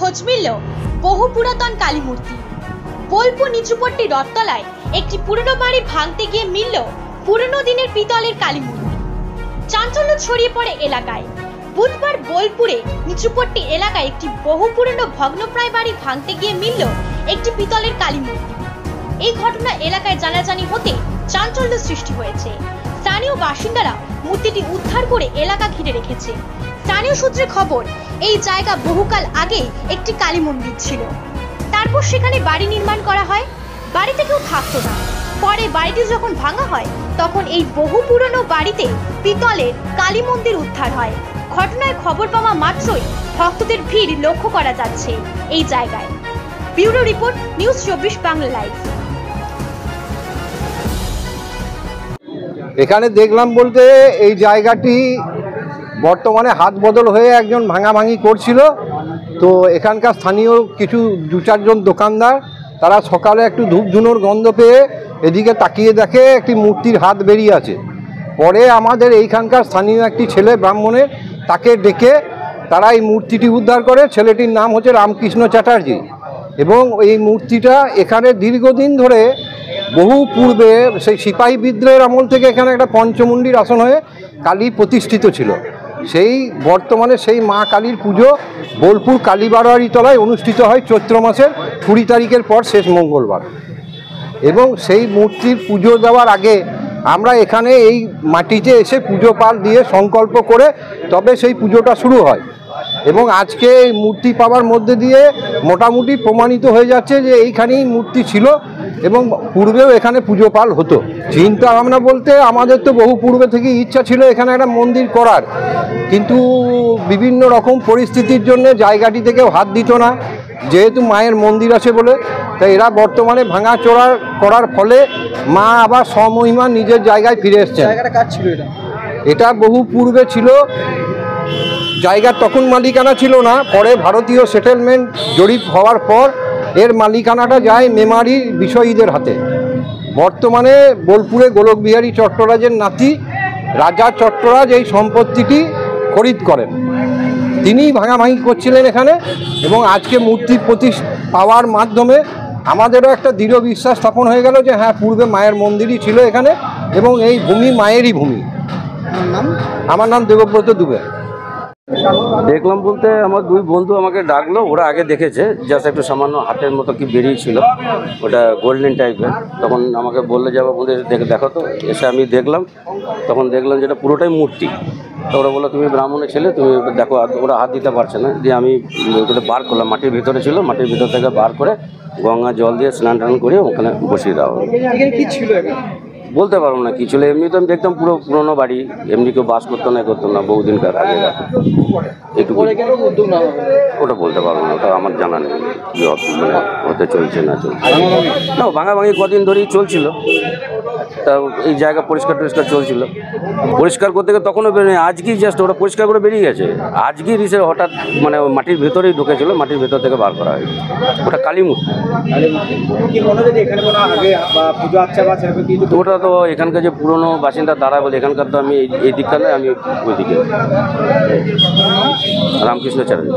খোঁজ মিলল বহু পুরাতন কালী মূর্তি। বোলপুর নিচুপট্টি রথতলায় একটি পুরনো বাড়ি ভাঙতে গিয়ে মিলল পুরনো দিনের পিতলের কালী মূর্তি। চাঞ্চল্য ছড়িয়ে পড়ে এলাকায়। বুধবার বোলপুরে নিচুপট্টি এলাকায় একটি বহু পুরনো ভগ্নপ্রায় বাড়ি ভাঙতে গিয়ে মিলল একটি পিতলের কালী মূর্তি। এই ঘটনা এলাকায় জানাজানি হতে চাঞ্চল্য সৃষ্টি হয়েছে। স্থানীয় বাসিন্দারা মূর্তিটি উদ্ধার করে এলাকা ঘিরে রেখেছে। স্থানীয় সূত্রে খবর, এই জায়গা বহুকাল আগে একটি কালী মন্দির ছিল। তারপর সেখানে বাড়ি নির্মাণ করা হয়। বাড়িতে কেউ থাকতো না। পরে বাড়িটি যখন ভাঙা হয় তখন এই বহু পুরনো বাড়িতে পিতলের কালী মন্দির উদ্ধার হয়। ঘটনায় খবর পাওয়া মাত্রই ভক্তদের ভিড় লক্ষ্য করা যাচ্ছে এই জায়গায়। Bureau report, news 24 Bangla live. এখানে দেখলাম বলতে এই জায়গাটি বর্তমানে হাত বদল হয়ে একজন ভাঙাভাঙি করছিল। তো এখানকার স্থানীয় কিছু 2-4 দোকানদার তারা সকালে একটু ধূপ ধুনোর গন্ধ পেয়ে এদিকে তাকিয়ে দেখে একটি মূর্তির হাত বেরিয়ে আছে। পরে আমাদের এইখানকার স্থানীয় একটি ছেলে ব্রাহ্মণের তাকে ডেকে তারা এই মূর্তিটি উদ্ধার করে। ছেলেটির নাম হচ্ছে রামকৃষ্ণ চ্যাটার্জি এবং এই মূর্তিটা এখানে দীর্ঘদিন ধরে বহু পূর্বে সেই সিপাহী বিদ্রোহের আমল থেকে এখানে একটা পঞ্চমুণ্ডির আসন হয়ে কালী প্রতিষ্ঠিত ছিল। সেই বর্তমানে সেই মা কালীর পুজো বোলপুর কালীবাড়ি তলায় অনুষ্ঠিত হয় চৈত্র মাসের 20 তারিখের পর শেষ মঙ্গলবার। এবং সেই মূর্তির পুজো দেওয়ার আগে আমরা এখানে এই মাটিতে এসে পুজো পাল দিয়ে সংকল্প করে তবে সেই পুজোটা শুরু হয়। এবং আজকে এই মূর্তি পাওয়ার মধ্যে দিয়ে মোটামুটি প্রমাণিত হয়ে যাচ্ছে যে এইখানেই মূর্তি ছিল এবং পূর্বেও এখানে পুজো পাল হতো। চিন্তা ভাবনা বলতে আমাদের তো বহু পূর্বে থেকে ইচ্ছা ছিল এখানে একটা মন্দির করার, কিন্তু বিভিন্ন রকম পরিস্থিতির জন্য জায়গাটি থেকেও হাত দিত না, যেহেতু মায়ের মন্দির আছে বলে। তাই এরা বর্তমানে ভাঙাচোরা করার ফলে মা আবার স্বমহিমা নিজের জায়গায় ফিরে এসছেন। এটা বহু পূর্বে ছিল, জায়গার তখন মালিকানা ছিল না। পরে ভারতীয় সেটেলমেন্ট জরিপ হওয়ার পর এর মালিকানাটা যায় মেমারির বিষয়ীদের হাতে। বর্তমানে বোলপুরে গোলকবিহারী চট্টরাজের নাতি রাজা চট্টরাজ এই সম্পত্তিটি খরিদ করেন। তিনিই ভাঙাভাঙি করছিলেন এখানে। এবং আজকে মূর্তি পাওয়ার মাধ্যমে আমাদেরও একটা দৃঢ় বিশ্বাস স্থাপন হয়ে গেল যে হ্যাঁ, পূর্বে মায়ের মন্দিরই ছিল এখানে এবং এই ভূমি মায়েরই ভূমি। আমার নাম দেবব্রত দুবে। দেখলাম বলতে আমার 2 বন্ধু আমাকে ডাকলো, ওরা আগে দেখেছে, জাস্ট একটু সামান্য হাতের মতো কি বেরিয়েছিল, ওটা গোল্ডেন টাইপের। তখন আমাকে বললে যাবো বন্ধু দেখো তো। এসে আমি দেখলাম, তখন দেখলাম যেটা পুরোটাই মূর্তি। তো ওরা বললো তুমি ব্রাহ্মণের ছেলে, তুমি দেখো। ওরা হাত দিতে পারছে না, দিয়ে আমি ওগুলো বার করলাম। মাটির ভিতরে ছিল, মাটির ভিতর থেকে বার করে গঙ্গা জল দিয়ে স্নান টান করে ওখানে বসিয়ে দেওয়া হলো। কি ছিল বলতে পারবো না কি ছিল। এমনি তো আমি দেখতাম পুরো পুরোনো বাড়ি, এমনি কেউ বাস করতো না করতো না, বহুদিনকার আগে। একটু ওটা বলতে পারবো না, ওটা আমার জানা নেই মানে হতে চলছে না চলছে না। ভাঙাভাঙি কদিন ধরেই চলছিল। তা এই জায়গা পরিষ্কার টরিষ্কার চলছিল, পরিষ্কার করতে গিয়ে তখনও বেরোয়। আজকেই জাস্ট ওরা পরিষ্কার করে বেরিয়ে গেছে। আজকেই রিসে হঠাৎ মানে মাটির ভেতরেই ঢুকেছিল, মাটির ভেতর থেকে বার করা হয়েছে। ওটা কালী মূর্তি। ওটা তো এখানকার যে পুরনো বাসিন্দা তারা বলে, এখানকার তো আমি এই দিকটা নয়, আমি ওই দিকে। রামকৃষ্ণ চ্যাটার্জি।